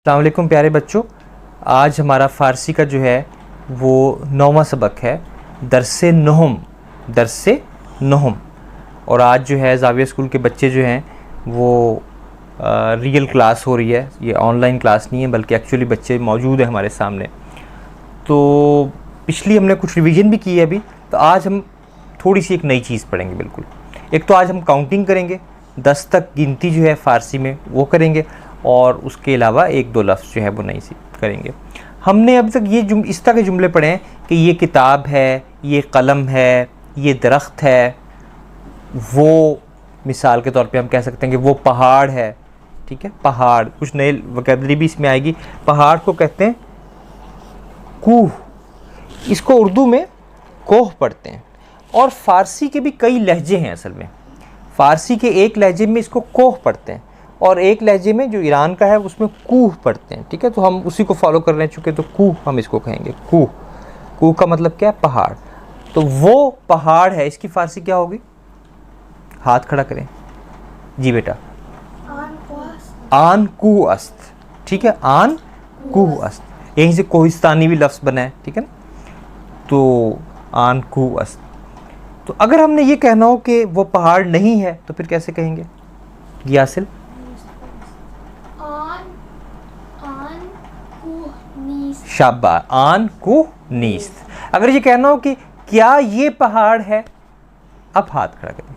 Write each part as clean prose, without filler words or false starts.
अस्सलाम वालेकुम प्यारे बच्चों, आज हमारा फ़ारसी का जो है वो 9वां सबक है, दरसे नहुम। और आज जो है ज़ाविया स्कूल के बच्चे जो हैं वो रियल क्लास हो रही है। ये ऑनलाइन क्लास नहीं है बल्कि एक्चुअली बच्चे मौजूद हैं हमारे सामने। तो पिछली हमने कुछ रिवीजन भी की है अभी, तो आज हम थोड़ी सी एक नई चीज़ पढ़ेंगे। बिल्कुल, एक तो आज हम काउंटिंग करेंगे, 10 तक गिनती जो है फ़ारसी में वो करेंगे, और उसके अलावा एक दो लफ्ज़ जो है वो नई सी करेंगे। हमने अभी तक ये इस तरह के जुमले पढ़े हैं कि ये किताब है, ये कलम है, ये दरख्त है, वो मिसाल के तौर पे हम कह सकते हैं कि वो पहाड़ है। ठीक है, पहाड़, कुछ नए वोकैबुलरी भी इसमें आएगी। पहाड़ को कहते हैं कूह, इसको उर्दू में कोह पढ़ते हैं। और फ़ारसी के भी कई लहजे हैं। असल में फ़ारसी के एक लहजे में इसको कोह पढ़ते हैं और एक लहजे में जो ईरान का है उसमें कूह पढ़ते हैं। ठीक है, तो हम उसी को फॉलो कर रहे चुके, तो कूह हम इसको कहेंगे। कूह, कूह का मतलब क्या है? पहाड़। तो वो पहाड़ है, इसकी फ़ारसी क्या होगी? हाथ खड़ा करें जी बेटा। आन कूह अस्त। ठीक है, आन कूह अस्त, यहीं से कोहिस्तानी भी लफ्ज़ बना है। ठीक है ना, तो आन कूह अस्त। तो अगर हमने ये कहना हो कि वो पहाड़ नहीं है तो फिर कैसे कहेंगे? यासिल, शाबा, आन कूह नीस्त। अगर ये कहना हो कि क्या ये पहाड़ है, अब हाथ खड़ा करें,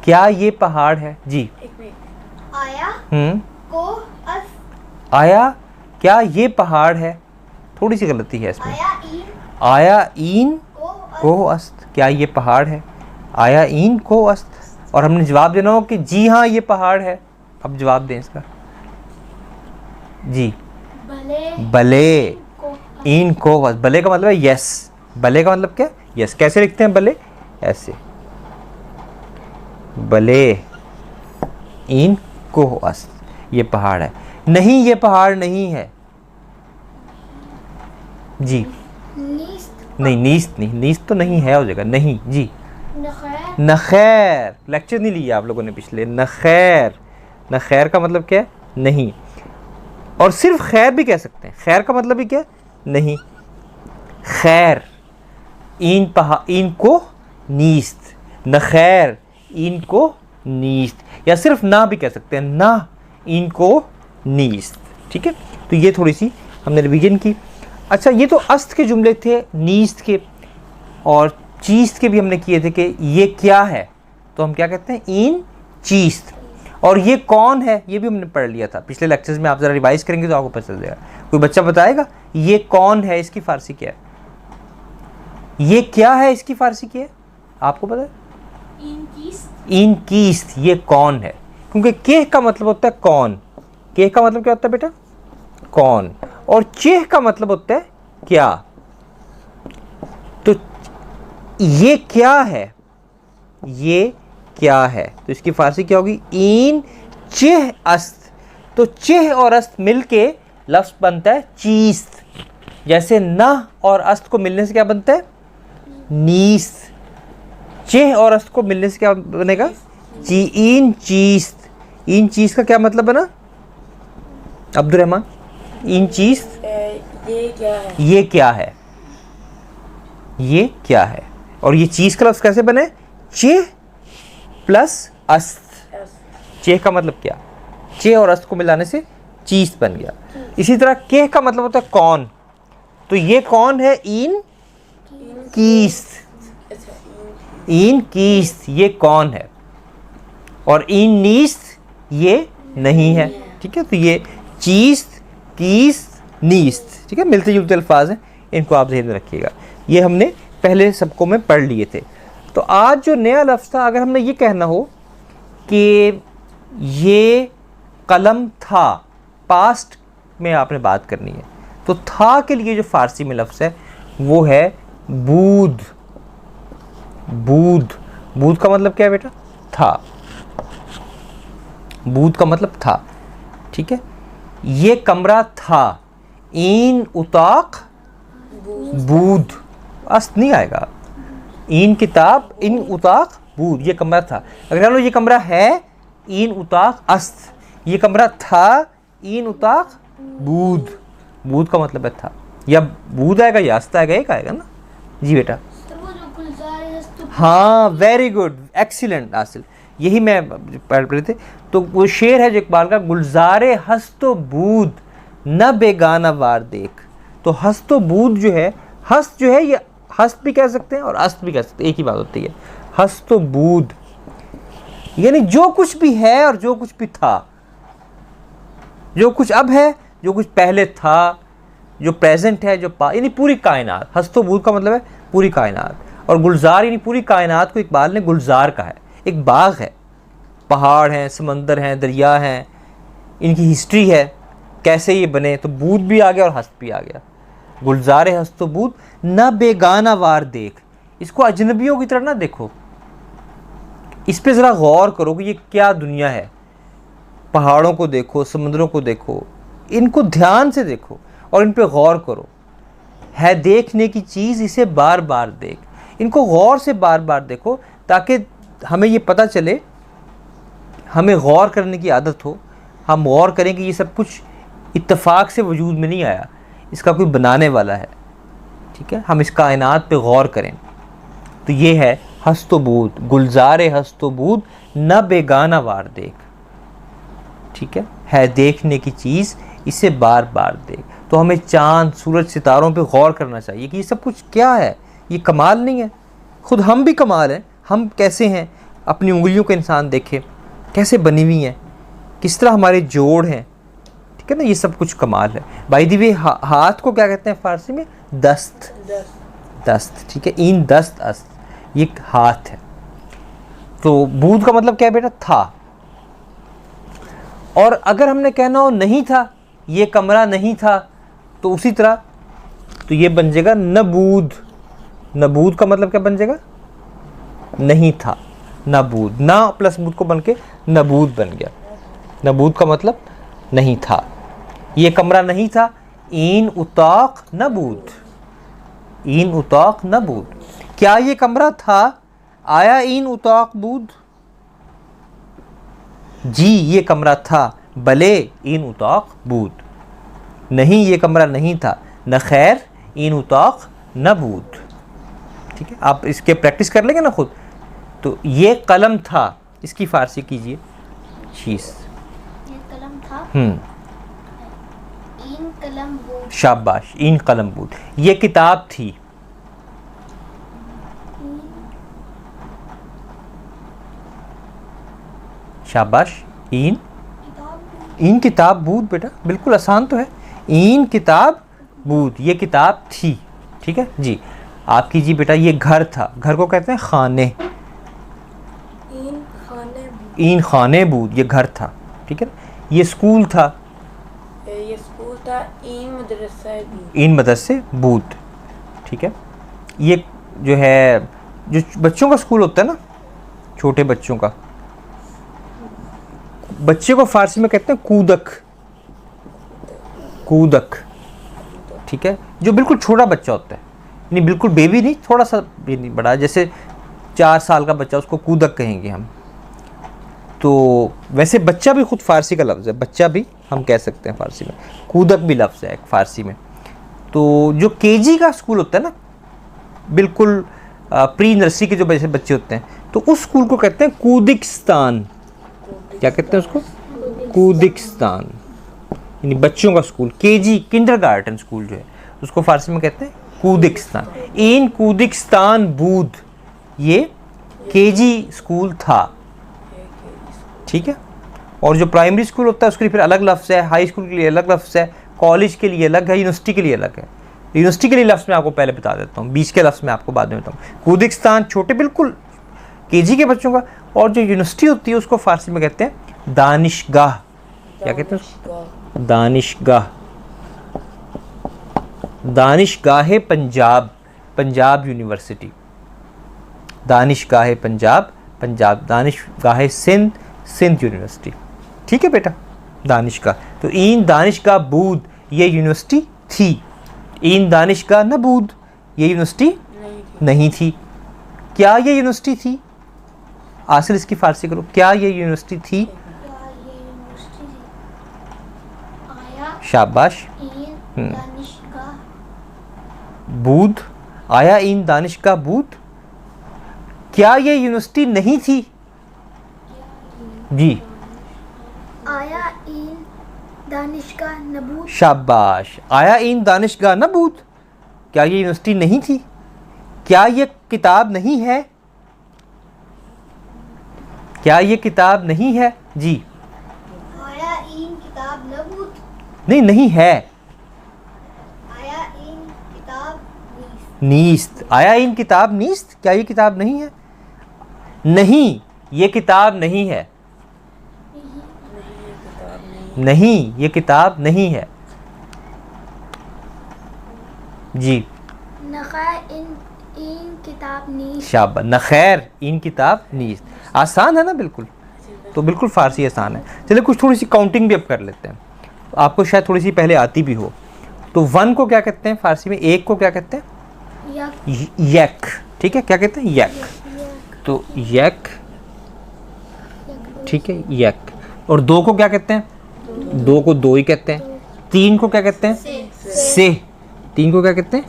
क्या ये पहाड़ है जी? आया को अस, आया, क्या ये पहाड़ है? थोड़ी सी गलती है इसमें। आया ईन को अस्त, क्या ये पहाड़ है? आया ईन को अस्त। और हमने जवाब देना हो कि जी हाँ ये पहाड़ है। अब जवाब दें इसका जी। भले, इन को अस्त। भले का मतलब है यस। भले का मतलब क्या? यस। कैसे लिखते हैं भले? ऐसे, भले इन को अस्त, ये पहाड़ है। नहीं, ये पहाड़ नहीं है जी। नहीं, नीस्त नहीं, नीस्त तो नहीं है हो जाएगा। नहीं जी। नखैर, लेक्चर नहीं लिया आप लोगों ने पिछले। नखैर, नखैर का मतलब क्या है? नहीं। और सिर्फ खैर भी कह सकते हैं। खैर का मतलब भी क्या? नहीं। खैर, इन को नीस्त, नखैर इन को नीस्त, या सिर्फ ना भी कह सकते हैं, ना इन को नीस्त। ठीक है, तो ये थोड़ी सी हमने रिवीजन की। अच्छा, ये तो अस्त के जुमले थे, नीस्त के और चीस्त के भी हमने किए थे कि ये क्या है, तो हम क्या कहते हैं? इन चीस्त। और ये कौन है, ये भी हमने पढ़ लिया था पिछले लेक्चर्स में। आप ज़रा रिवाइज करेंगे तो आपको पता चल जाएगा। कोई बच्चा बताएगा ये कौन है, इसकी फ़ारसी क्या है? ये क्या है, इसकी फ़ारसी क्या है? आपको पता है? इन कीस्त, ये कौन है। क्योंकि केह का मतलब होता है कौन। केह का मतलब क्या होता है बेटा? कौन। और चेह का मतलब होता है क्या। तो ये क्या है, ये क्या है, तो इसकी फ़ारसी क्या होगी? इन चेह अस्त। तो चेह और अस्त मिलके लफ्ज़ बनता है चीस्त। जैसे न और अस्त को मिलने से क्या बनता है? नीस्त। चेह और अस्त को मिलने से क्या बनेगा? जी। इन चीस्त। इन चीज का क्या मतलब बना अब्दुर्रहमान? इन चीज, ये क्या है? ये क्या है, ये क्या है। और ये चीज का लफ्ज़ कैसे बने? चेह प्लस अस्त। चेह का मतलब क्या? चेह और अस्त को मिलाने से चीज बन गया। इसी तरह केह का मतलब होता है कौन। तो ये कौन है? इन कीस्त। इन कीस्त, ये कौन है। और इन नीस्त, ये नहीं है। ठीक है, तो ये चीस्त, कीस्त, नीस्त, ठीक है, मिलते जुलते अल्फाज हैं, इनको आप ध्यान में रखिएगा। ये हमने पहले सबको में पढ़ लिए थे। तो आज जो नया लफ्ज़ था, अगर हमने ये कहना हो कि ये कलम था, पास्ट में आपने बात करनी है, तो था के लिए जो फ़ारसी में लफ्ज़ है वो है बूद। बूद, बूद का मतलब क्या है बेटा? था। बूद का मतलब था। ठीक है, ये कमरा था। इन उताक बूद, अस्त नहीं आएगा। इन किताब, इन उताक बूद, ये कमरा था। अगर लो ये कमरा है, इन उताक अस्त, ये कमरा था, इन उताक बूद, बूद का मतलब है था, या बूद आएगा या अस्त आएगा, एक आएगा ना जी बेटा। तो वो जो गुलजार है तो हाँ वेरी गुड, एक्सीलेंट हासिल, यही मैं पढ़ रहे थे। तो वो शेर है जो इकबाल का, गुलजारे हस्तो बूद न बेगाना वार देख। तो हस्तो बूद जो है, हस्त जो है ये हस्त भी कह सकते हैं और अस्त भी कह सकते हैं, एक ही बात होती है। हस्तो बूद यानी जो कुछ भी है और जो कुछ भी था, जो कुछ अब है, जो कुछ पहले था, जो प्रेजेंट है, जो यानी पूरी कायनात। हस्तो बूद का मतलब है पूरी कायनात, और गुलजार यानी पूरी कायनात को इकबाल ने गुलजार कहा है। एक बाग है, पहाड़ हैं, समंदर हैं, दरिया हैं, इनकी हिस्ट्री है, कैसे ये बने। तो बूद भी आ गया और हस्त भी आ गया। गुलजारे हस्तो बूद न बेगाना वार देख, इसको अजनबियों की तरह ना देखो, इस पे ज़रा गौर करो कि ये क्या दुनिया है। पहाड़ों को देखो, समुद्रों को देखो, इनको ध्यान से देखो और इन पे गौर करो। है देखने की चीज़, इसे बार बार देख। इनको गौर से बार बार देखो ताकि हमें ये पता चले, हमें गौर करने की आदत हो। हम गौर करें कि ये सब कुछ इत्तेफाक से वजूद में नहीं आया, इसका कोई बनाने वाला है। ठीक है, हम इस कायनात पे गौर करें। तो ये है हस्तोबूद, गुलजारे हस्तोबूद न बेगाना वार देख। ठीक है देखने की चीज़, इसे बार बार देख। तो हमें चांद, सूरज, सितारों पे गौर करना चाहिए कि ये सब कुछ क्या है। ये कमाल नहीं है, खुद हम भी कमाल हैं। हम कैसे हैं, अपनी उंगलियों के इंसान देखे कैसे बनी हुई हैं, किस तरह हमारे जोड़ हैं। ठीक है ना, ये सब कुछ कमाल है। बाय द वे हाथ को क्या कहते हैं फारसी में? दस्त, दस्त। ठीक है, इन दस्त अस्त, ये हाथ है। तो बूद का मतलब क्या है बेटा? था। और अगर हमने कहना हो नहीं था, ये कमरा नहीं था, तो उसी तरह तो ये बन जाएगा नबूद। नबूद का मतलब क्या बन जाएगा? नहीं था, नबूद। ना प्लस बूद को बन के नबूद बन गया। नबूद का मतलब नहीं था, ये कमरा नहीं था। इन उताक नबूद, इन उताक नबूद। क्या ये कमरा था? आया इन उताक बूद? जी ये कमरा था, भले इन उताक बूद। नहीं ये कमरा नहीं था, न खैर इन उताक न बूद। ठीक है, आप इसके प्रैक्टिस कर लेंगे ना खुद। तो ये कलम था, इसकी फारसी कीजिए शीश। ये कलम था, इन कलम बूद। शाबाश, इन कलम बूद। ये किताब थी, शाबाश। इन किताब बूद बेटा, बिल्कुल आसान तो है। इन किताब बूद, ये किताब थी। ठीक है जी, आप कीजिए बेटा। ये घर था, घर को कहते हैं खाने। इन खाने बूद, ये घर था। ठीक है, ये स्कूल था, ये स्कूल था। इन मदरसा बूद, इन मदरसे बूद। ठीक है, ये जो है, जो बच्चों का स्कूल होता है ना, छोटे बच्चों का, बच्चे को फारसी में कहते हैं कूदक, कूदक। ठीक है, जो बिल्कुल छोटा बच्चा होता है, नहीं बिल्कुल बेबी नहीं, थोड़ा सा भी नहीं बड़ा, जैसे 4 साल का बच्चा, उसको कूदक कहेंगे हम। तो वैसे बच्चा भी खुद फारसी का लफ्ज़ है, बच्चा भी हम कह सकते हैं फारसी में, कूदक भी लफ्ज़ है फारसी में। तो जो केजी का स्कूल होता है ना, बिल्कुल प्री नर्सरी के जो बच्चे होते हैं, तो उस स्कूल को कहते हैं कूदिस्तान। क्या कहते हैं उसको? कूदिस्तान, यानी बच्चों का स्कूल। केजी किंडरगार्टन स्कूल जो है, उसको फारसी में कहते हैं कूदिस्तान। इन कूदिस्तान बूद, ये केजी स्कूल था। ठीक है, और जो प्राइमरी स्कूल होता है उसके लिए फिर अलग लफ्ज़ है, हाई स्कूल के लिए अलग लफ्ज़ है, कॉलेज के लिए अलग है, यूनिवर्सिटी के लिए अलग है। यूनिवर्सिटी के लिए लफ्ज़ मैं आपको पहले बता देता हूँ, बीच के लफ्ज़ मैं आपको बाद में बताऊँ। कूदिस्तान छोटे बिल्कुल केजी के बच्चों का, और जो यूनिवर्सिटी होती है उसको फारसी में कहते हैं दानिशगाह। क्या कहते हैं उसको? दानिशगाह। दानिशगाह पंजाब, पंजाब यूनिवर्सिटी। दानिशगाह पंजाब, पंजाब। दानिशगाह सिंध, सिंध यूनिवर्सिटी। ठीक है बेटा, दानिशगाह। तो इन दानिशगाह बूद, ये यूनिवर्सिटी थी। इन दानिशगाह न बूद, ये यूनिवर्सिटी नहीं थी। क्या ये यूनिवर्सिटी थी? आसिल इसकी फारसी करो, क्या ये यूनिवर्सिटी थी? क्या ये यूनिवर्सिटी आया शाबाश। इन दानिशगाह बूद, आया इन दानिशगाह बूद, क्या ये यूनिवर्सिटी नहीं थी? जी, आया इन दानिशगाह नबूत शाबाश। आया इन दानिशगाह नबूत, क्या ये यूनिवर्सिटी नहीं थी? क्या ये किताब नहीं है? क्या ये किताब नहीं है? जी, आया इन किताब नबूत नहीं है। आया इन किताब नीस्त, आया इन किताब नीस्त, क्या ये किताब नहीं है? नहीं, ये किताब नहीं है। नहीं, ये किताब नहीं है। जी, नखा इन इन किताब नीस शाबाश। नखैर इन किताब नीस्त, आसान है ना बिल्कुल, तो बिल्कुल फ़ारसी आसान है। चलिए कुछ थोड़ी सी काउंटिंग भी अब कर लेते हैं, आपको शायद थोड़ी सी पहले आती भी हो। तो 1 को क्या कहते हैं फ़ारसी में? 1 को क्या कहते हैं? यक। ठीक है, क्या कहते हैं? यक। तो यक, ठीक है, यक। और 2 को क्या कहते हैं? 2 को 2 ही कहते हैं। 3 को क्या कहते हैं? से। 3 को क्या कहते हैं?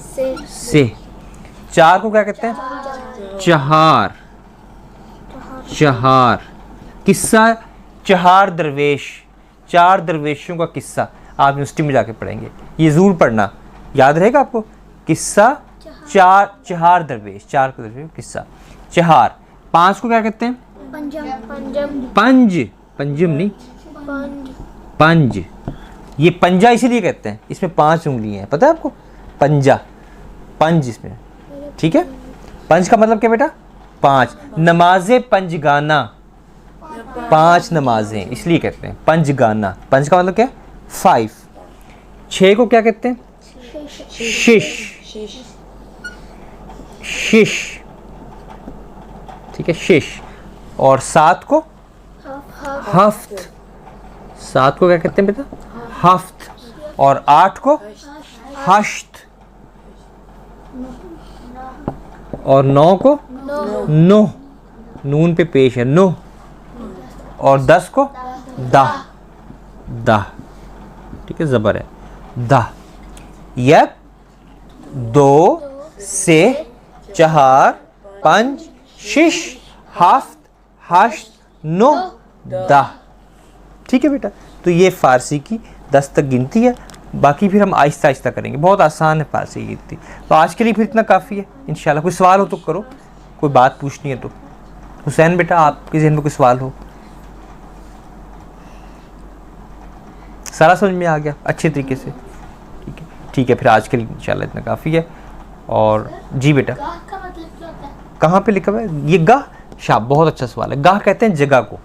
से। 4 को क्या कहते हैं? चहार। चहार। किस्सा चहार दरवेश, 4 दरवेशों का किस्सा आप यूनिवर्सिटी में जाके पढ़ेंगे, ये ज़रूर पढ़ना, याद रहेगा आपको। किस्सा चहार दरवेश, 4 का दरवेश किस्सा चहार। 5 को क्या कहते हैं? पंज। पंजम नहीं, पंज। ये पंजा इसीलिए कहते हैं, इसमें 5 उंगलियां हैं, पता है आपको? पंजा, पंज इसमें, ठीक है। पंज का मतलब क्या बेटा? 5। नमाज़े पंजगाना, 5 नमाजें, इसलिए कहते हैं पंजगाना। पंज का मतलब क्या? 5। 6 को क्या कहते हैं? शिश। शिश, ठीक है, शिश। और 7 को? हफ्त। 7 को क्या कहते हैं बेटा? हफ्त। और 8 को? हश्त। और 9 को? नो, नून पे पेश है, नो। और 10 को? दाह। दाह, ठीक है, ज़बर है, दाह। यक, 2, से, चहार, पंज, शिश, हफ्त, हश्त, नो, दाह। ठीक है बेटा, तो ये फ़ारसी की 10 तक गिनती है, बाकी फिर हम आहिस्ता आहिस्ता करेंगे, बहुत आसान है फ़ारसी की गिनती। तो आज के लिए फिर इतना काफ़ी है इंशाल्लाह। कोई सवाल हो तो करो, कोई बात पूछनी है तो। हुसैन बेटा, आपके ज़हन में कोई सवाल हो? सारा समझ में आ गया अच्छे तरीके से? ठीक है, ठीक है, फिर आज के लिए इंशाल्लाह इतना काफ़ी है। और जी बेटा, गाह का मतलब क्या होता है? कहाँ पे लिखा हुआ है ये गाह? शाह, बहुत अच्छा सवाल है। गाह कहते हैं जगह को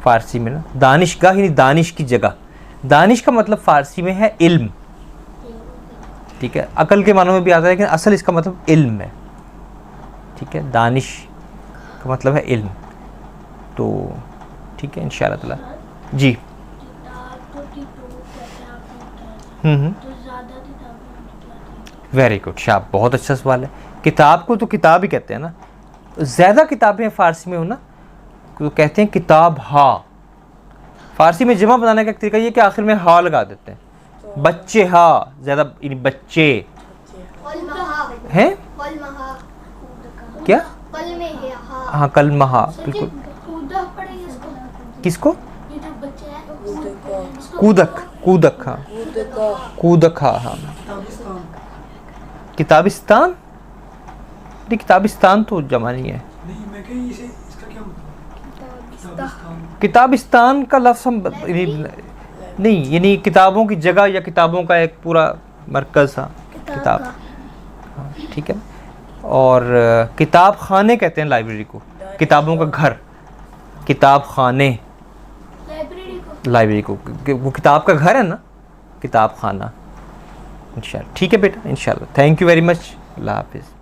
फ़ारसी में ना, दानिशगाह यानी दानिश की जगह। दानिश का मतलब फ़ारसी में है इल्म, ठीक है, अकल के मानों में भी आता है, लेकिन असल इसका मतलब इल्म है, ठीक है। दानिश का मतलब है इल्म, तो ठीक है इंशाअल्लाह ताला। जी, वेरी गुड, शाह, बहुत अच्छा सवाल है। किताब को तो किताब ही कहते हैं ना, ज़्यादा किताबें फ़ारसी में हो ना तो कहते हैं किताब हा। फ़ारसी में जमा बनाने का तरीका ये कि आखिर में हा लगा देते हैं, बच्चे हा, ज़्यादा बच्चे हैं क्या? कल में है हाँ, कल महा, बिल्कुल। किसको? ये जो बच्चे हैं कूदक, कूदक, हाँ, कूदक, हाँ, हाँ। किताबिस्तान, नहीं, किताबिस्तान तो जमा नहीं है। नहीं, मैं कहीं इसे इसका क्या मतलब? किताबिस्तान का लफ्ज़ हम नहीं, यानी किताबों की जगह या किताबों का एक पूरा मरकज़, हाँ, किताब, हाँ, ठीक है। और किताब खाने कहते हैं लाइब्रेरी को, किताबों का घर, किताब खाने, लाइब्रेरी को, वो किताब का घर है ना, किताब खाना, इंशाल्लाह। ठीक है बेटा, इंशाल्लाह। थैंक यू वेरी मच, अल्लाह हाफिज़।